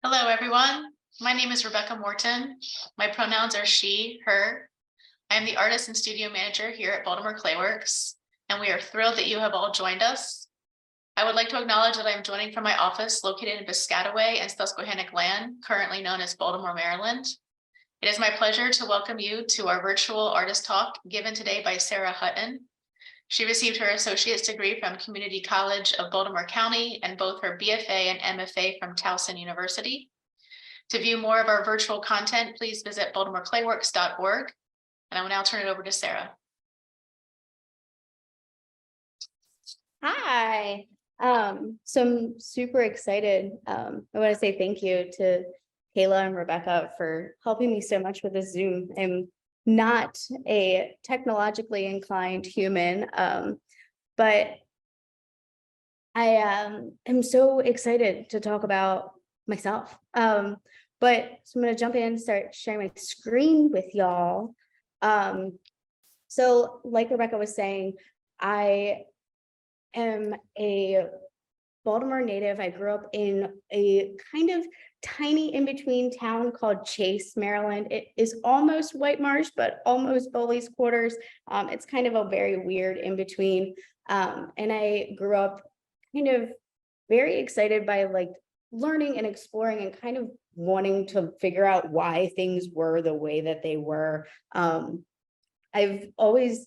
Hello, everyone. My name is Rebecca Morton. My pronouns are she, her. I am the artist and studio manager here at Baltimore Clayworks, and we are thrilled that you have all joined us. I would like to acknowledge that I am joining from my office located in Piscataway and Susquehannock Land, currently known as Baltimore, Maryland. It is my pleasure to welcome you to our virtual artist talk given today by Sara Hutton. She received her associate's degree from Community College of Baltimore County and both her BFA and MFA from Towson University. To view more of our virtual content, please visit baltimoreclayworks.org. And I will now turn it over to Sara. Hi. So I'm super excited. I want to say thank you to Kayla and Rebecca for helping me so much with this Zoom. I'm not a technologically inclined human, but I am so excited to talk about myself. But so I'm going to jump in and start sharing my screen with y'all. So like Rebecca was saying, I am a Baltimore native. I grew up in a kind of tiny in-between town called Chase, Maryland. It is almost White Marsh, but almost Bowley's Quarters. It's kind of a very weird in-between. And I grew up kind of very excited by like learning and exploring and kind of wanting to figure out why things were the way that they were. I've always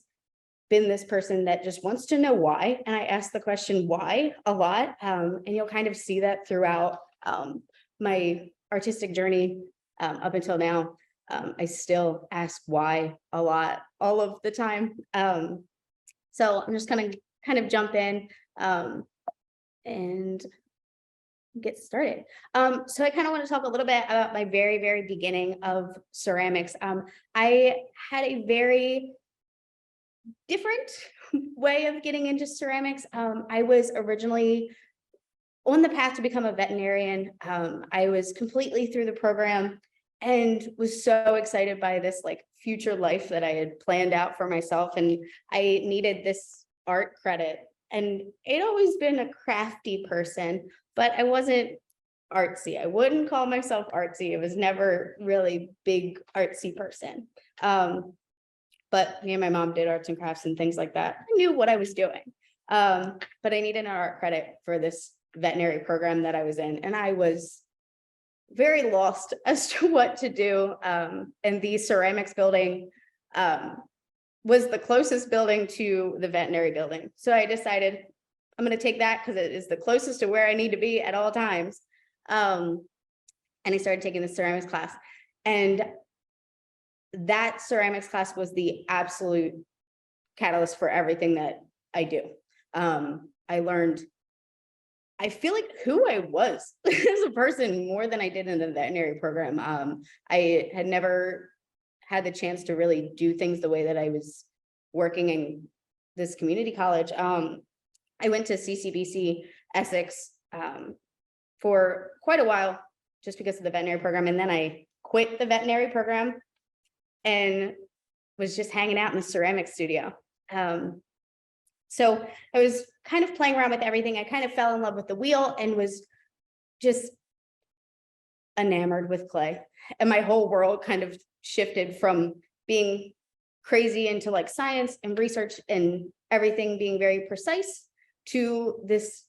been this person that just wants to know why, and I ask the question why a lot, and you'll kind of see that throughout my artistic journey up until now. I still ask why a lot, all of the time. So I'm just gonna kind of jump in and get started. So I kind of want to talk a little bit about my very, very beginning of ceramics. I had a very different way of getting into ceramics. I was originally on the path to become a veterinarian. I was completely through the program and was so excited by this like future life that I had planned out for myself. And I needed this art credit. And I'd always been a crafty person, but I wasn't artsy. I wouldn't call myself artsy. I was never really big artsy person. But me and my mom did arts and crafts and things like that. I knew what I was doing. But I needed an art credit for this veterinary program that I was in. And I was very lost as to what to do. And the ceramics building was the closest building to the veterinary building. So I decided I'm going to take that because it is the closest to where I need to be at all times. And I started taking the ceramics class. And that ceramics class was the absolute catalyst for everything that I do. I learned, I feel like who I was as a person more than I did in the veterinary program. I had never had the chance to really do things the way that I was working in this community college. I went to CCBC Essex for quite a while just because of the veterinary program. And then I quit the veterinary program and was just hanging out in the ceramic studio. So I was kind of playing around with everything. I kind of fell in love with the wheel and was just enamored with clay. And my whole world kind of shifted from being crazy into like science and research and everything being very precise to this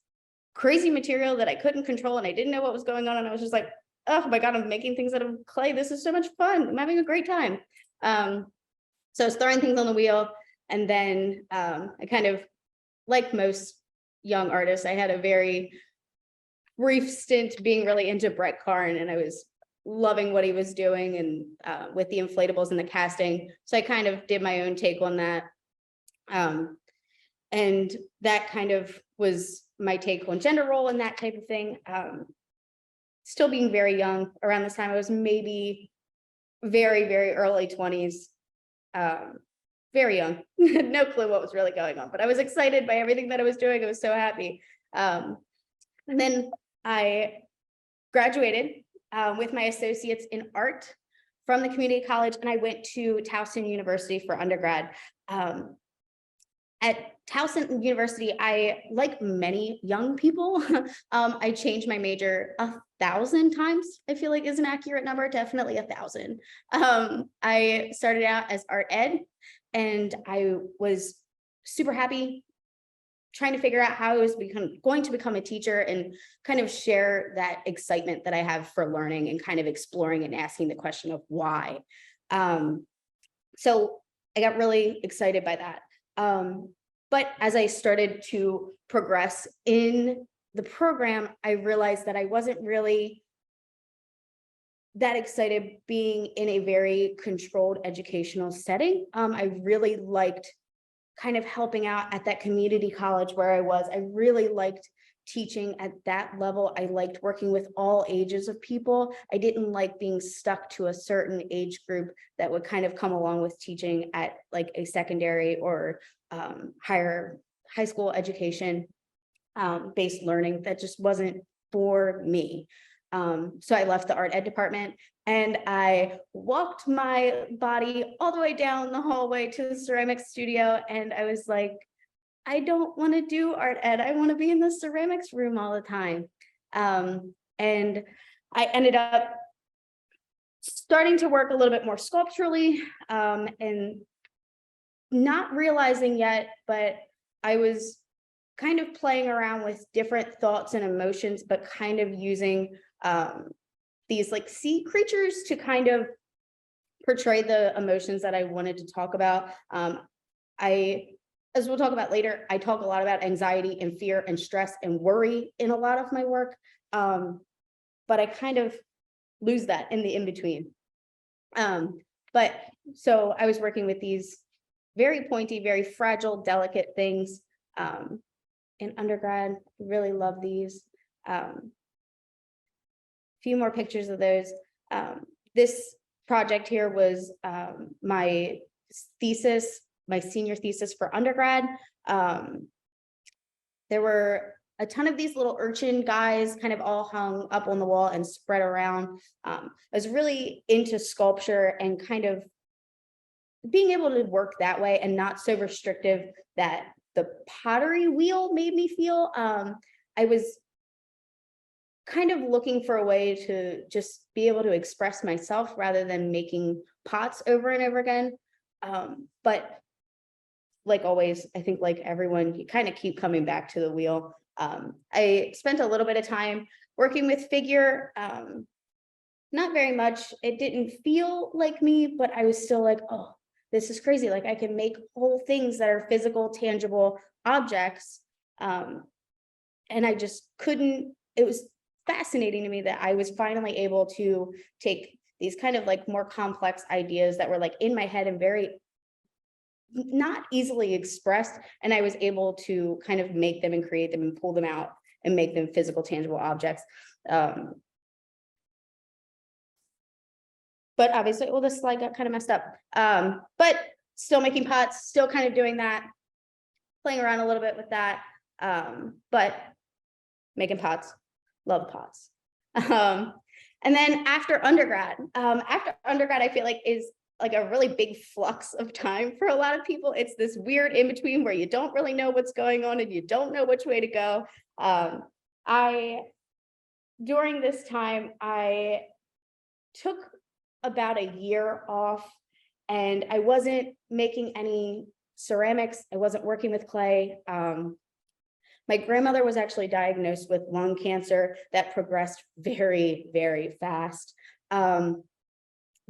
crazy material that I couldn't control and I didn't know what was going on. And I was just like, oh my God, I'm making things out of clay. This is so much fun. I'm having a great time. So I was throwing things on the wheel. And then I kind of, like most young artists, I had a very brief stint being really into Brett Karn, and I was loving what he was doing and with the inflatables and the casting. So I kind of did my own take on that. And that kind of was my take on gender role and that type of thing. Still being very young around this time, I was maybe very, very early 20s. Very young, no clue what was really going on, but I was excited by everything that I was doing. I was so happy. And then I graduated with my associates in art from the community college, and I went to Towson University for undergrad. At Towson University, I, like many young people, I changed my major 1,000 times. I feel like is an accurate number, definitely 1,000. I started out as art ed, and I was super happy trying to figure out how I was going to become a teacher and kind of share that excitement that I have for learning and kind of exploring and asking the question of why. So I got really excited by that. But as I started to progress in the program, I realized that I wasn't really that excited being in a very controlled educational setting. I really liked kind of helping out at that community college where I was. I really liked teaching at that level. I liked working with all ages of people. I didn't like being stuck to a certain age group that would kind of come along with teaching at like a secondary or high school education based learning. That just wasn't for me. So I left the art ed department and I walked my body all the way down the hallway to the ceramics studio. And I was like, I don't want to do art ed. I want to be in the ceramics room all the time. And I ended up starting to work a little bit more sculpturally and not realizing yet, but I was kind of playing around with different thoughts and emotions, but kind of using these like sea creatures to kind of portray the emotions that I wanted to talk about. As we'll talk about later, I talk a lot about anxiety and fear and stress and worry in a lot of my work. But I kind of lose that in the in-between. But so I was working with these very pointy, very fragile, delicate things in undergrad. Really love these. Few more pictures of those. This project here was my thesis, my senior thesis for undergrad. There were a ton of these little urchin guys kind of all hung up on the wall and spread around. I was really into sculpture and kind of being able to work that way and not so restrictive that the pottery wheel made me feel. I was kind of looking for a way to just be able to express myself rather than making pots over and over again. But like always, I think like everyone, you kind of keep coming back to the wheel. I spent a little bit of time working with figure, not very much. It didn't feel like me, but I was still like, oh, this is crazy. Like I can make whole things that are physical, tangible objects. And I just couldn't, it was fascinating to me that I was finally able to take these kind of like more complex ideas that were like in my head and very not easily expressed, and I was able to kind of make them and create them and pull them out and make them physical, tangible objects. But obviously, well, this slide got kind of messed up. But still making pots, still kind of doing that, playing around a little bit with that. But making pots, love pots. And then after undergrad, I feel like is like a really big flux of time for a lot of people. It's this weird in between where you don't really know what's going on and you don't know which way to go. During this time, I took about a year off and I wasn't making any ceramics. I wasn't working with clay. My grandmother was actually diagnosed with lung cancer that progressed very, very fast.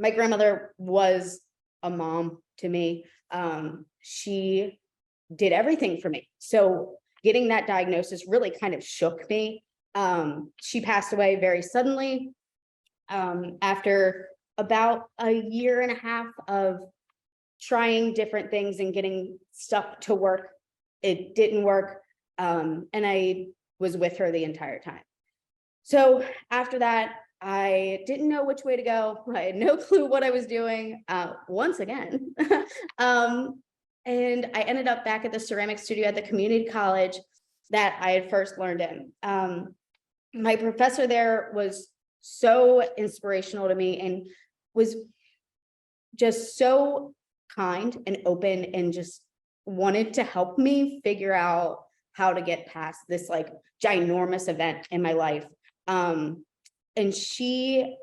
My grandmother was a mom to me. She did everything for me. So getting that diagnosis really kind of shook me. She passed away very suddenly after about a year and a half of trying different things and getting stuff to work. It didn't work. And I was with her the entire time. So after that, I didn't know which way to go. I had no clue what I was doing once again. And I ended up back at the ceramic studio at the community college that I had first learned in. My professor there was so inspirational to me and was just so kind and open and just wanted to help me figure out how to get past this like ginormous event in my life. And she,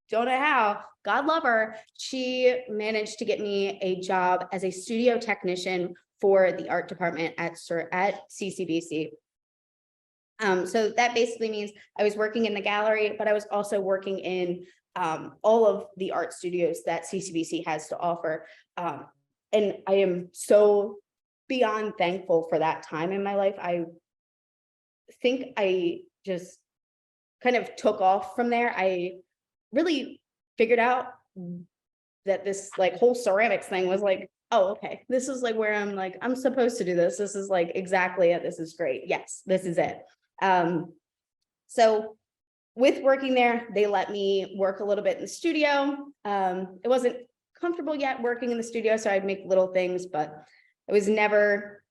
don't know how, God love her, she managed to get me a job as a studio technician for the art department at CCBC. So that basically means I was working in the gallery, but I was also working in all of the art studios that CCBC has to offer. And I am so beyond thankful for that time in my life. I think I just kind of took off from there. I really figured out that this like whole ceramics thing was like, oh, okay, this is like where I'm like, I'm supposed to do this. This is like exactly it. This is great. Yes, this is it. So with working there, they let me work a little bit in the studio. It wasn't comfortable yet working in the studio, so I'd make little things, but it was never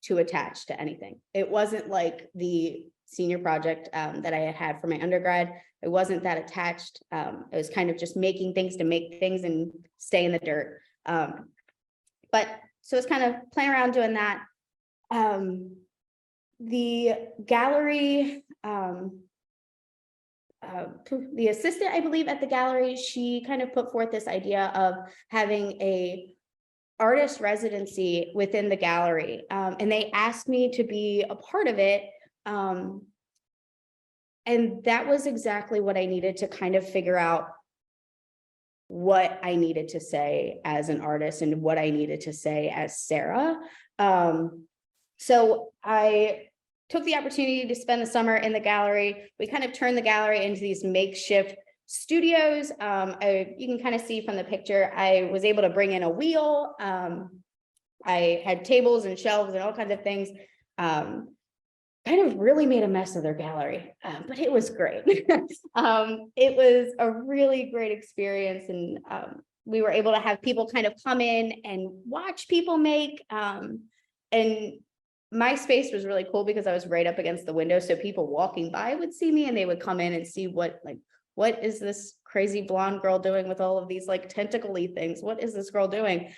too attached to anything. It wasn't like the senior project that I had for my undergrad. It wasn't that attached. It was kind of just making things to make things and stay in the dirt. But so it's kind of playing around doing that. The gallery, the assistant, I believe, at the gallery, she kind of put forth this idea of having a artist residency within the gallery. And they asked me to be a part of it. And that was exactly what I needed to kind of figure out what I needed to say as an artist and what I needed to say as Sara. So I took the opportunity to spend the summer in the gallery. We kind of turned the gallery into these makeshift studios. You can kind of see from the picture, I was able to bring in a wheel. I had tables and shelves and all kinds of things. Kind of really made a mess of their gallery, but it was great. It was a really great experience. And we were able to have people kind of come in and watch people make. And my space was really cool because I was right up against the window. So people walking by would see me and they would come in and see what is this crazy blonde girl doing with all of these like tentacle-y things? What is this girl doing?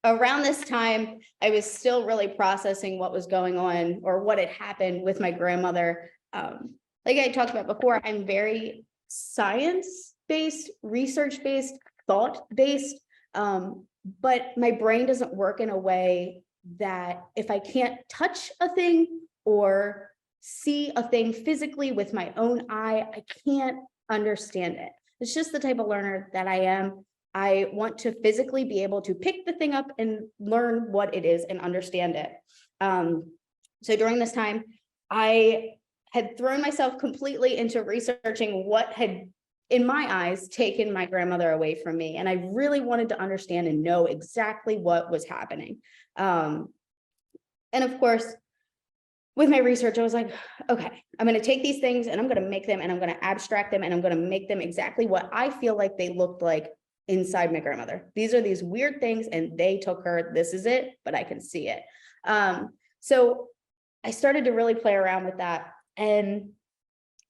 Around this time, I was still really processing what was going on or what had happened with my grandmother. Like I talked about before, I'm very science-based, research-based, thought-based, but my brain doesn't work in a way that if I can't touch a thing or see a thing physically with my own eye, I can't understand it. It's just the type of learner that I am. I want to physically be able to pick the thing up and learn what it is and understand it. So during this time, I had thrown myself completely into researching what had, in my eyes, taken my grandmother away from me. And I really wanted to understand and know exactly what was happening. And of course, with my research, I was like, okay, I'm going to take these things and I'm going to make them and I'm going to abstract them and I'm going to make them exactly what I feel like they looked like inside my grandmother. These are these weird things and they took her, this is it, but I can see it. So I started to really play around with that. And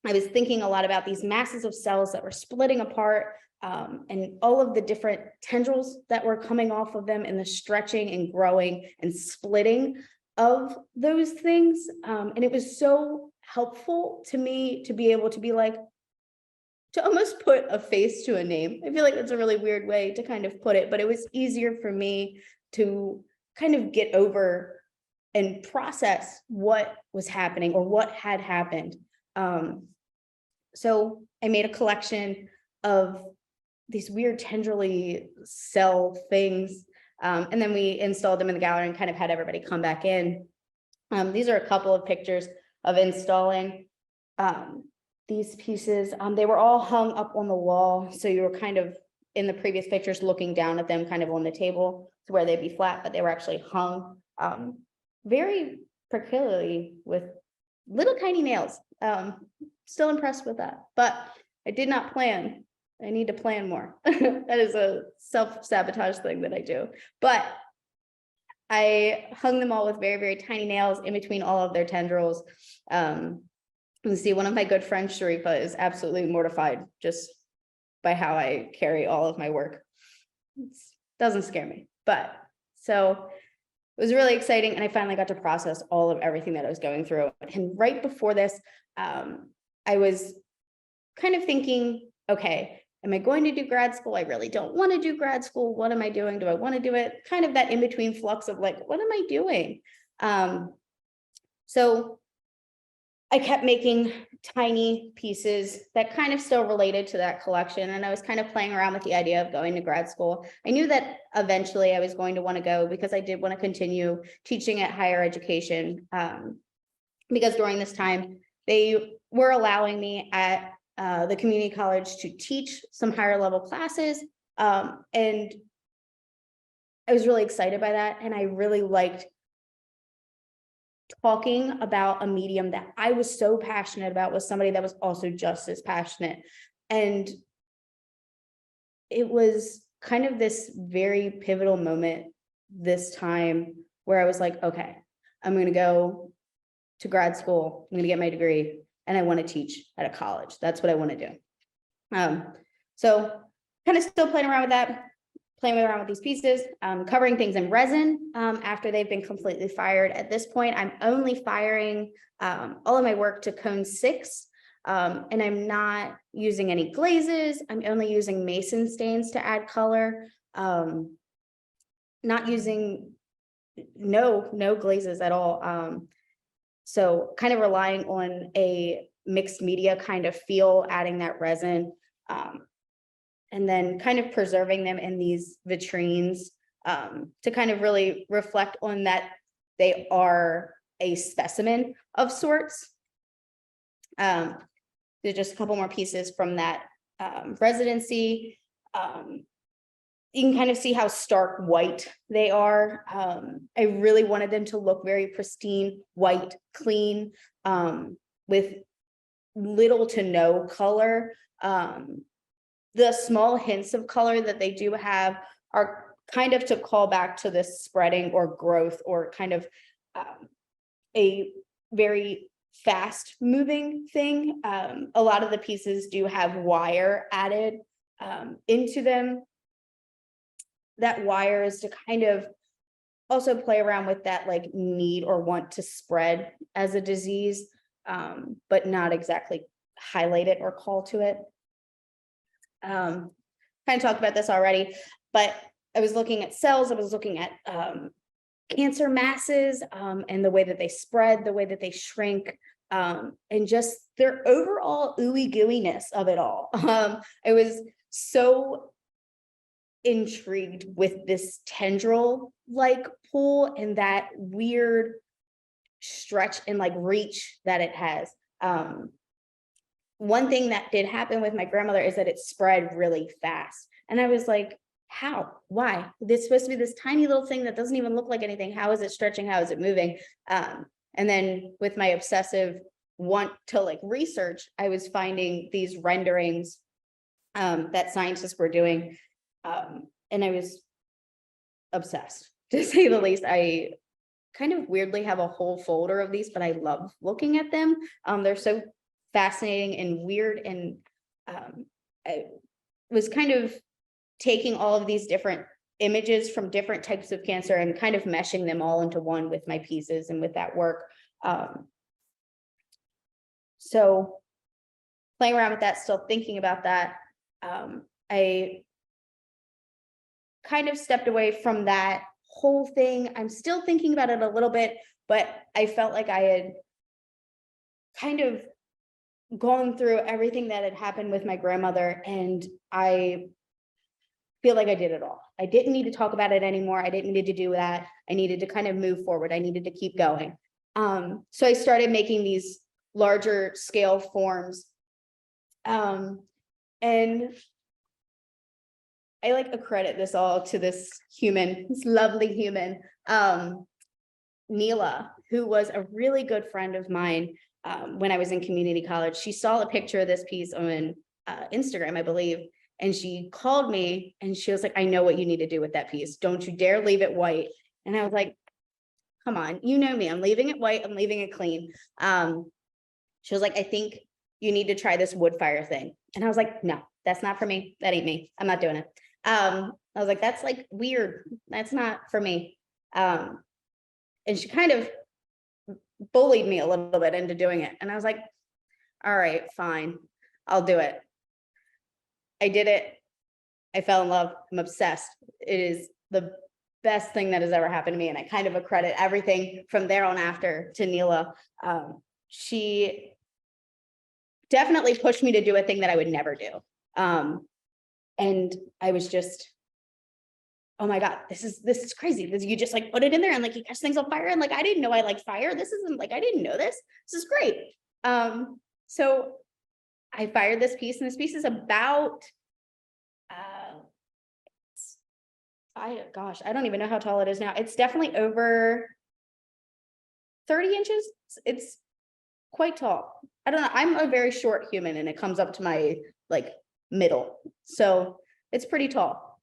I was thinking a lot about these masses of cells that were splitting apart, and all of the different tendrils that were coming off of them and the stretching and growing and splitting of those things. And it was so helpful to me to be able to be like, to almost put a face to a name. I feel like that's a really weird way to kind of put it, but it was easier for me to kind of get over and process what was happening or what had happened. So I made a collection of these weird tendrily cell things. And then we installed them in the gallery and kind of had everybody come back in. These are a couple of pictures of installing these pieces. They were all hung up on the wall. So you were kind of in the previous pictures looking down at them kind of on the table to where they'd be flat, but they were actually hung very peculiarly with little tiny nails. Still impressed with that, but I did not plan. I need to plan more. That is a self-sabotage thing that I do. But I hung them all with very, very tiny nails in between all of their tendrils. You see, one of my good friends, Sharifa, is absolutely mortified just by how I carry all of my work. It's doesn't scare me. But so it was really exciting. And I finally got to process all of everything that I was going through. And right before this, I was kind of thinking, okay, am I going to do grad school? I really don't want to do grad school. What am I doing? Do I want to do it? Kind of that in between flux of like, what am I doing? So I kept making tiny pieces that kind of still related to that collection. And I was kind of playing around with the idea of going to grad school. I knew that eventually I was going to want to go because I did want to continue teaching at higher education. Because during this time, they were allowing me at the community college to teach some higher level classes. And I was really excited by that. And I really liked talking about a medium that I was so passionate about with somebody that was also just as passionate. And it was kind of this very pivotal moment this time where I was like, okay, I'm going to go to grad school. I'm going to get my degree and I want to teach at a college. That's what I want to do. So kind of still playing around with that, playing around with these pieces, covering things in resin after they've been completely fired. At this point, I'm only firing all of my work to cone 6, and I'm not using any glazes. I'm only using mason stains to add color, not using no glazes at all. So kind of relying on a mixed media kind of feel, adding that resin. And then kind of preserving them in these vitrines to kind of really reflect on that they are a specimen of sorts. There's just a couple more pieces from that residency. You can kind of see how stark white they are. I really wanted them to look very pristine, white, clean, with little to no color. The small hints of color that they do have are kind of to call back to this spreading or growth or kind of a very fast moving thing. A lot of the pieces do have wire added into them. That wire is to kind of also play around with that like need or want to spread as a disease, but not exactly highlight it or call to it. Kind of talked about this already, but I was looking at cells, I was looking at cancer masses and the way that they spread, the way that they shrink, and just their overall ooey gooeyness of it all. I was so intrigued with this tendril like pull and that weird stretch and like reach that it has. One thing that did happen with my grandmother is that it spread really fast. And I was like, how? Why? This is supposed to be this tiny little thing that doesn't even look like anything. How is it stretching? How is it moving? And then with my obsessive want to like research, I was finding these renderings that scientists were doing. And I was obsessed, to say the least. I kind of weirdly have a whole folder of these, but I love looking at them. They're so fascinating and weird, and I was kind of taking all of these different images from different types of cancer and kind of meshing them all into one with my pieces and with that work. So playing around with that, still thinking about that, I kind of stepped away from that whole thing. I'm still thinking about it a little bit, but I felt like I had kind of gone through everything that had happened with my grandmother, and I feel like I did it all. I didn't need to talk about it anymore. I didn't need to do that. I needed to kind of move forward. I needed to keep going. So I started making these larger scale forms. And I like accredit this all to this human, this lovely human, Neela, who was a really good friend of mine. When I was in community college, she saw a picture of this piece on Instagram, I believe, and she called me and she was like, I know what you need to do with that piece. Don't you dare leave it white. And I was like, come on, you know me, I'm leaving it white, I'm leaving it clean. She was like, I think you need to try this wood fire thing. And I was like, no, that's not for me. That ain't me. I'm not doing it. I was like, that's like weird. That's not for me. And she kind of bullied me a little bit into doing it. And I was like, all right, fine, I'll do it. I did it. I fell in love. I'm obsessed. It is the best thing that has ever happened to me. And I kind of accredit everything from there on after to Neela. She definitely pushed me to do a thing that I would never do. And I was just, oh my God, this is crazy. You just like put it in there and like you catch things on fire. And like, I didn't know I liked fire. This isn't like, I didn't know this. This is great. So I fired this piece, and this piece is about, I don't even know how tall it is now. It's definitely over 30 inches. It's quite tall. I don't know. I'm a very short human and it comes up to my like middle. So it's pretty tall.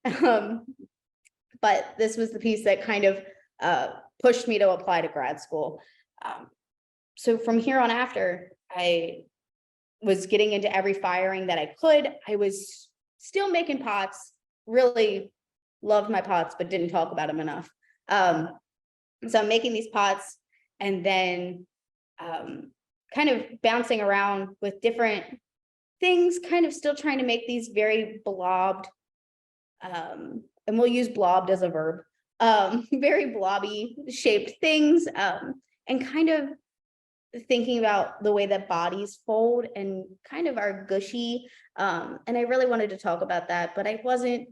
But this was the piece that kind of pushed me to apply to grad school. So from here on after, I was getting into every firing that I could. I was still making pots, really loved my pots, but didn't talk about them enough. So I'm making these pots and then kind of bouncing around with different things, kind of still trying to make these very blobbed, and we'll use blobbed as a verb, very blobby shaped things, and kind of thinking about the way that bodies fold and kind of are gushy. And I really wanted to talk about that, but I wasn't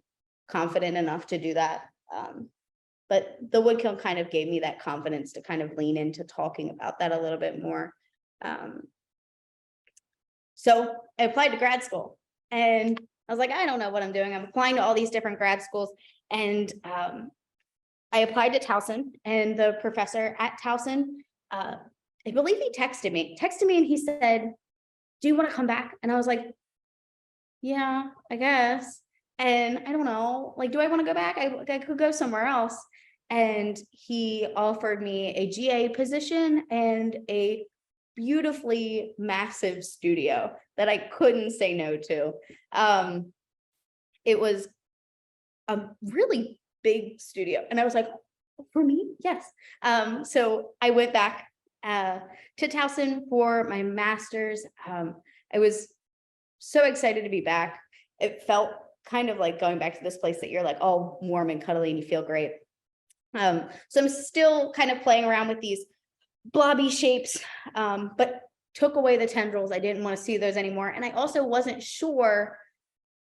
confident enough to do that. But the wood kiln kind of gave me that confidence to kind of lean into talking about that a little bit more. So I applied to grad school and I was like, I don't know what I'm doing. I'm applying to all these different grad schools. And I applied to Towson, and the professor at Towson, I believe he texted me and he said, do you want to come back? And I was like, yeah, I guess. And I don't know, like, do I want to go back? I could go somewhere else. And he offered me a GA position and a beautifully massive studio that I couldn't say no to. It was a really big studio. And I was like, for me, yes. So I went back to Towson for my master's. I was so excited to be back. It felt kind of like going back to this place that you're like all warm and cuddly and you feel great. So I'm still kind of playing around with these blobby shapes, but took away the tendrils. I didn't want to see those anymore. And I also wasn't sure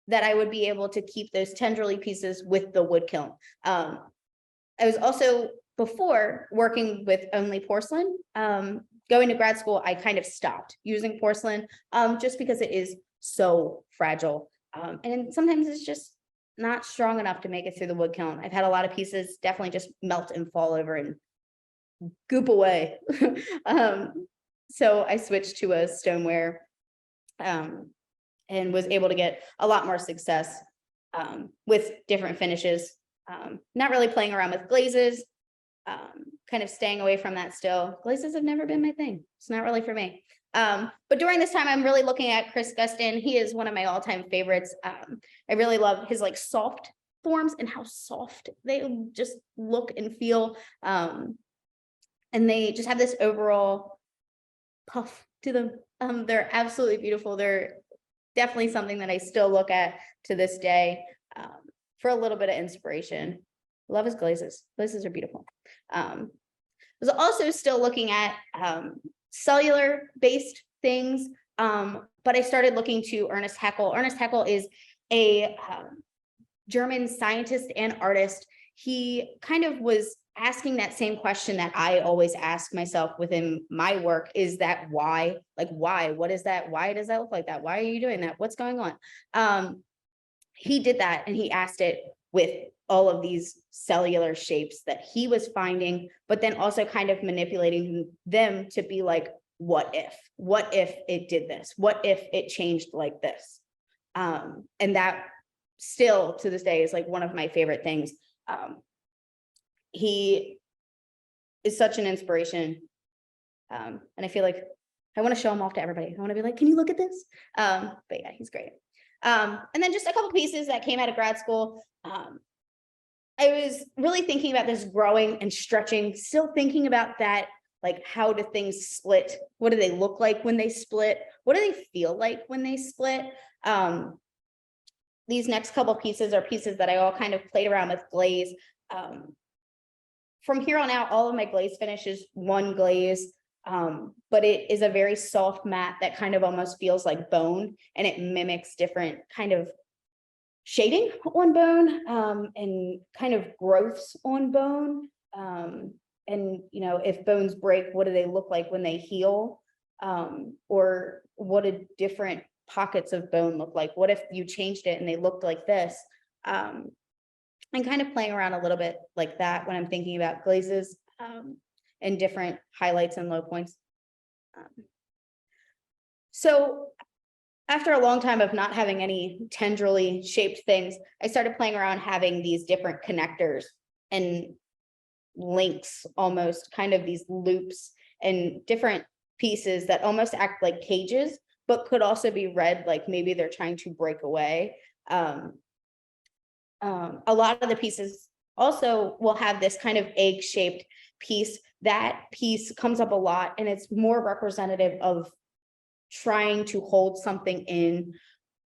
that I would be able to keep those tendrily pieces with the wood kiln. I was also, before, working with only porcelain. Going to grad school, I kind of stopped using porcelain just because it is so fragile. And sometimes it's just not strong enough to make it through the wood kiln. I've had a lot of pieces definitely just melt and fall over and goop away. So I switched to a stoneware and was able to get a lot more success with different finishes. Not really playing around with glazes, kind of staying away from that still. Glazes have never been my thing. It's not really for me. But during this time, I'm really looking at Chris Gustin. He is one of my all-time favorites. I really love his like soft forms and how soft they just look and feel. And they just have this overall puff to them. They're absolutely beautiful. They're definitely something that I still look at to this day for a little bit of inspiration. Love his glazes. Glazes are beautiful. I was also still looking at cellular based things, but I started looking to Ernest Haeckel. Ernest Haeckel is a German scientist and artist. He kind of was asking that same question that I always ask myself within my work, is that why? Like, why? What is that? Why does that look like that? Why are you doing that? What's going on? He did that, and he asked it with all of these cellular shapes that he was finding, but then also kind of manipulating them to be like, what if it did this? What if it changed like this? And that still to this day is like one of my favorite things. He is such an inspiration. And I feel like I want to show him off to everybody. I want to be like, can you look at this? But yeah, he's great. And then just a couple pieces that came out of grad school. I was really thinking about this growing and stretching, still thinking about that, like how do things split? What do they look like when they split? What do they feel like when they split? These next couple pieces are pieces that I all kind of played around with glaze. From here on out, all of my glaze finish is one glaze, but it is a very soft matte that kind of almost feels like bone, and it mimics different kind of shading on bone, and kind of growths on bone. And if bones break, what do they look like when they heal? Or what do different pockets of bone look like? What if you changed it and they looked like this? And kind of playing around a little bit like that when I'm thinking about glazes, and different highlights and low points. So after a long time of not having any tendrily shaped things, I started playing around having these different connectors and links, almost kind of these loops and different pieces that almost act like cages, but could also be read like maybe they're trying to break away. A lot of the pieces also will have this kind of egg-shaped piece. That piece comes up a lot, and it's more representative of trying to hold something in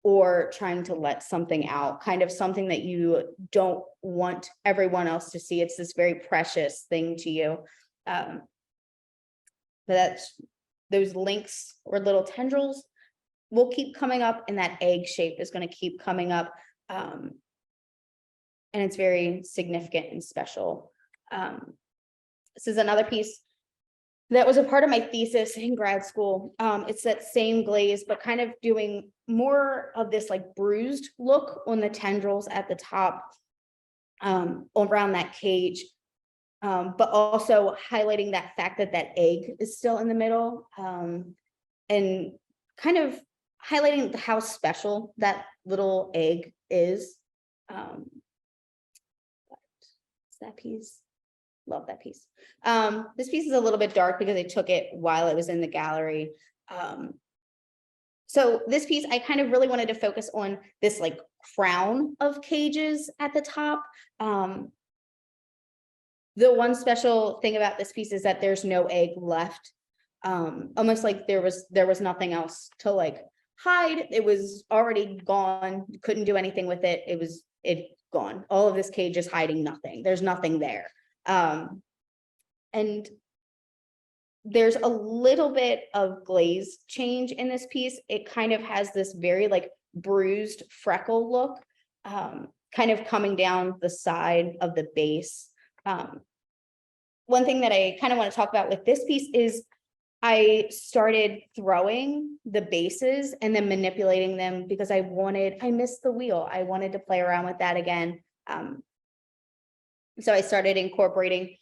or trying to let something out, kind of something that you don't want everyone else to see. It's this very precious thing to you. But that's those links or little tendrils will keep coming up, and that egg shape is going to keep coming up. And it's very significant and special. This is another piece that was a part of my thesis in grad school. It's that same glaze, but kind of doing more of this like bruised look on the tendrils at the top, around that cage, but also highlighting that fact that that egg is still in the middle, and kind of highlighting how special that little egg is. That piece. Love that piece. This piece is a little bit dark because I took it while it was in the gallery. So this piece, I kind of really wanted to focus on this like crown of cages at the top. The one special thing about this piece is that there's no egg left. Almost like there was nothing else to like hide. It was already gone. You couldn't do anything with it. It gone. All of this cage is hiding nothing. There's nothing there. And there's a little bit of glaze change in this piece. It kind of has this very like bruised freckle look, kind of coming down the side of the base. One thing that I kind of want to talk about with this piece is I started throwing the bases and then manipulating them because I missed the wheel. I wanted to play around with that again. So I started incorporating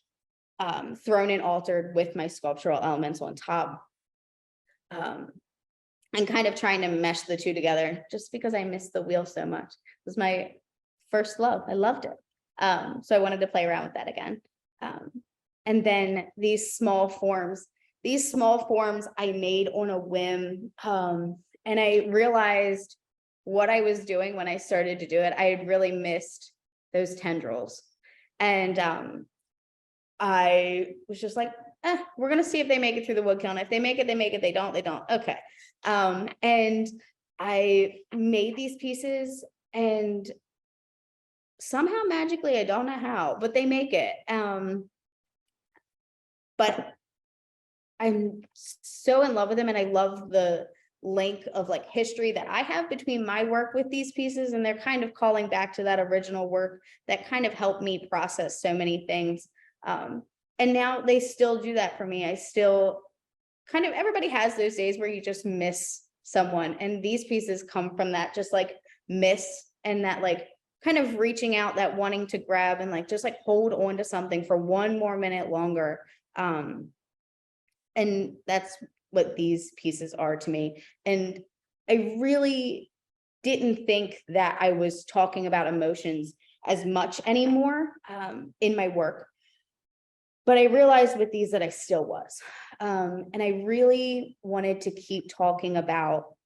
thrown and altered with my sculptural elements on top, and kind of trying to mesh the two together just because I missed the wheel so much. It was my first love. I loved it. So I wanted to play around with that again. And then these small forms I made on a whim. And I realized what I was doing when I started to do it. I had really missed those tendrils. And I was just like, we're going to see if they make it through the wood kiln. If they make it, they make it. They don't, they don't. Okay. And I made these pieces, and somehow magically, I don't know how, but they make it. But I'm so in love with them, and I love the link of like history that I have between my work with these pieces, and they're kind of calling back to that original work that kind of helped me process so many things. And now they still do that for me. I still kind of, everybody has those days where you just miss someone, and these pieces come from that, just like miss, and that like kind of reaching out, that wanting to grab and like just like hold on to something for one more minute longer. And that's what these pieces are to me. And I really didn't think that I was talking about emotions as much anymore, in my work. But I realized with these that I still was. And I really wanted to keep talking about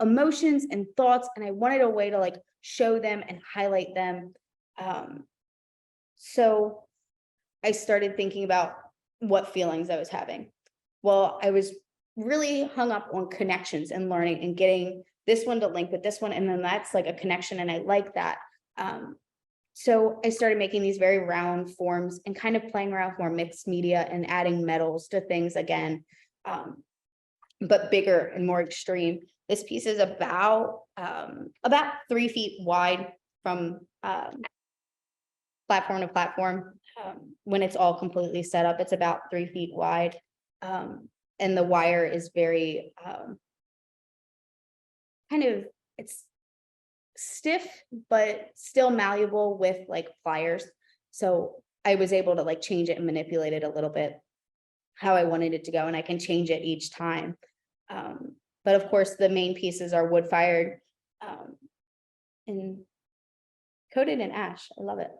emotions and thoughts, and I wanted a way to like show them and highlight them. So I started thinking about what feelings I was having. Well, I was really hung up on connections and learning and getting this one to link with this one, and then that's like a connection, and I like that. So I started making these very round forms and kind of playing around with more mixed media and adding metals to things again, but bigger and more extreme. This piece is about 3 feet wide from platform to platform. When it's all completely set up, it's about 3 feet wide. And the wire is very it's stiff, but still malleable with like pliers. So I was able to like change it and manipulate it a little bit how I wanted it to go, and I can change it each time. But of course, the main pieces are wood fired and coated in ash. I love it.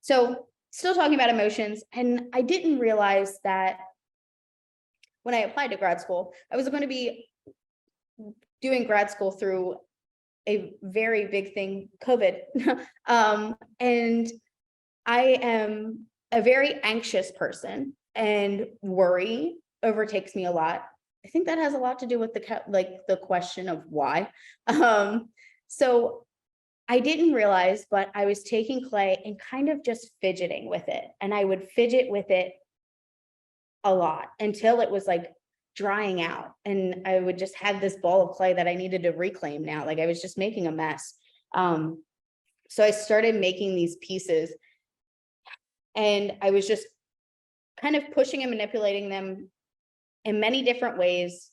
So still talking about emotions, and I didn't realize that when I applied to grad school, I was going to be doing grad school through a very big thing, COVID. And I am a very anxious person, and worry overtakes me a lot. I think that has a lot to do with the question of why. So I didn't realize, but I was taking clay and kind of just fidgeting with it. And I would fidget with it a lot until it was like drying out. And I would just have this ball of clay that I needed to reclaim now. Like I was just making a mess. So I started making these pieces, and I was just kind of pushing and manipulating them in many different ways,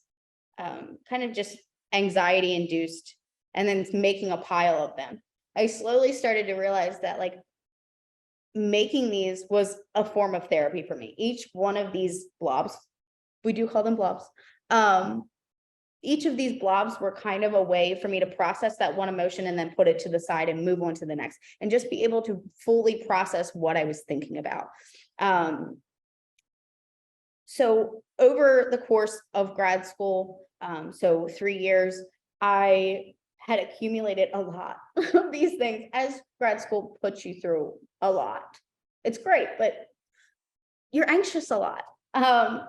kind of just anxiety induced, and then making a pile of them. I slowly started to realize that like making these was a form of therapy for me. Each one of these blobs, we do call them blobs. Each of these blobs were kind of a way for me to process that one emotion and then put it to the side and move on to the next, and just be able to fully process what I was thinking about. So over the course of grad school, so 3 years, I had accumulated a lot of these things, as grad school puts you through a lot. It's great, but you're anxious a lot.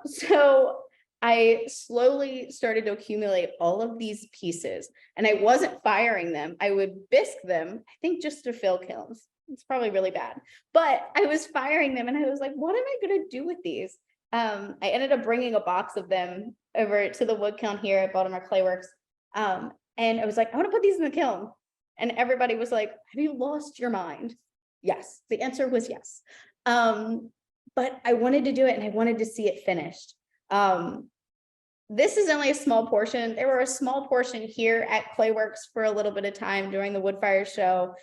So I slowly started to accumulate all of these pieces, and I wasn't firing them. I would bisque them, I think just to fill kilns. It's probably really bad, but I was firing them, and I was like, what am I going to do with these? I ended up bringing a box of them over to the wood kiln here at Baltimore Clay Works. And I was like, I want to put these in the kiln. And everybody was like, have you lost your mind? Yes. The answer was yes. But I wanted to do it, and I wanted to see it finished. This is only a small portion. There were a small portion here at Clayworks for a little bit of time during the wood fire show.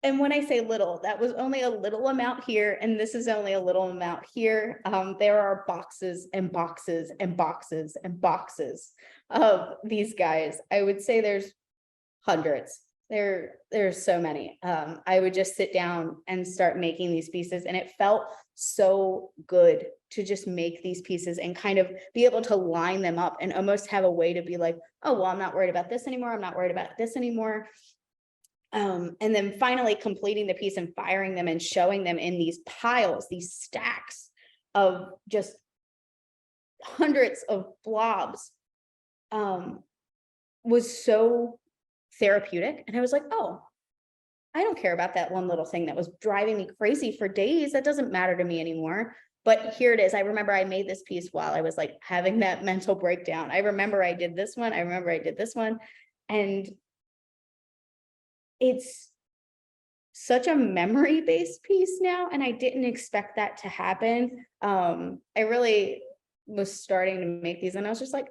And when I say little, that was only a little amount here, and this is only a little amount here. There are boxes and boxes and boxes and boxes of these guys. I would say there's hundreds. There's so many. I would just sit down and start making these pieces, and it felt so good to just make these pieces and kind of be able to line them up and almost have a way to be like, oh, well, I'm not worried about this anymore. I'm not worried about this anymore. And then finally completing the piece and firing them and showing them in these piles, these stacks of just hundreds of blobs, was so therapeutic. And I was like, oh, I don't care about that one little thing that was driving me crazy for days. That doesn't matter to me anymore. But here it is. I remember I made this piece while I was like having that mental breakdown. I remember I did this one. I remember I did this one. And it's such a memory-based piece now, and I didn't expect that to happen. I really was starting to make these, and I was just like,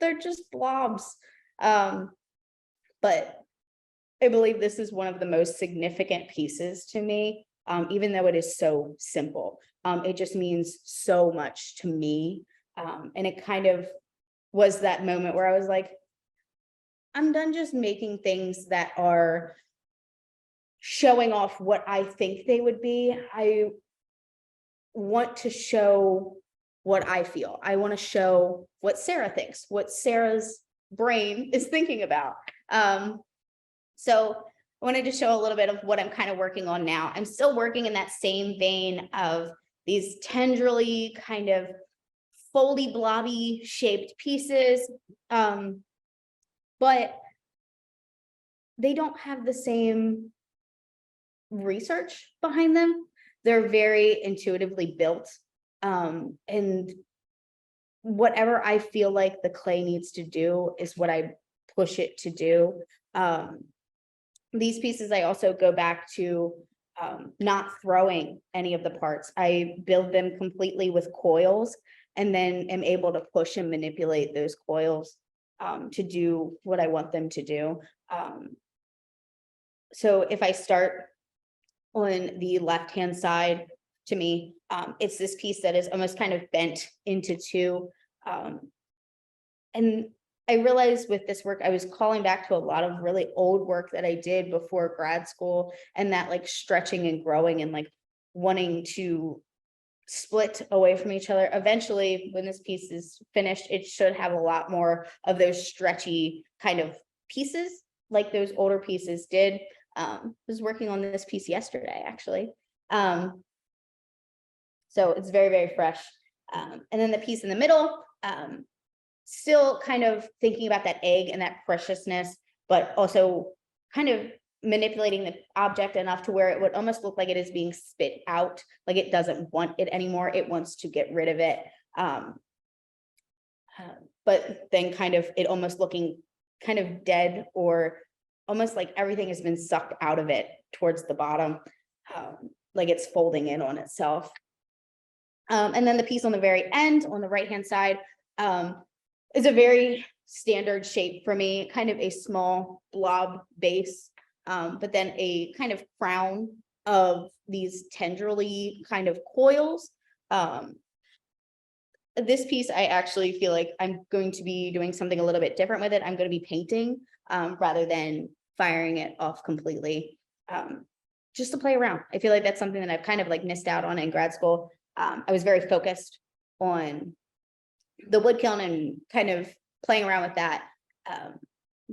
they're just blobs. But I believe this is one of the most significant pieces to me, even though it is so simple. It just means so much to me. And it kind of was that moment where I was like, I'm done just making things that are showing off what I think they would be. I want to show what I feel. I want to show what Sara thinks, what Sarah's brain is thinking about. So I wanted to show a little bit of what I'm kind of working on now. I'm still working in that same vein of these tendrily kind of foldy blobby shaped pieces. But they don't have the same research behind them. They're very intuitively built. And whatever I feel like the clay needs to do is what I push it to do. These pieces, I also go back to not throwing any of the parts. I build them completely with coils and then am able to push and manipulate those coils to do what I want them to do. So if I start on the left-hand side, to me, it's this piece that is almost kind of bent into two. And I realized with this work, I was calling back to a lot of really old work that I did before grad school, and that like stretching and growing and like wanting to split away from each other. Eventually, when this piece is finished, it should have a lot more of those stretchy kind of pieces like those older pieces did. I was working on this piece yesterday, actually. So it's very, very fresh. And then the piece in the middle, still kind of thinking about that egg and that preciousness, but also kind of manipulating the object enough to where it would almost look like it is being spit out, like it doesn't want it anymore. It wants to get rid of it. But then kind of it almost looking kind of dead, or almost like everything has been sucked out of it towards the bottom, like it's folding in on itself. And then the piece on the very end, on the right-hand side, is a very standard shape for me, kind of a small blob base, but then a kind of crown of these tendrily kind of coils. This piece, I actually feel like I'm going to be doing something a little bit different with it. I'm going to be painting rather than firing it off completely, just to play around. I feel like that's something that I've kind of like missed out on in grad school. I was very focused on the wood kiln and kind of playing around with that,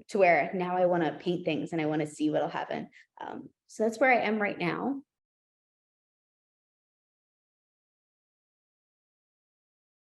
to where now I want to paint things and I want to see what'll happen. So that's where I am right now.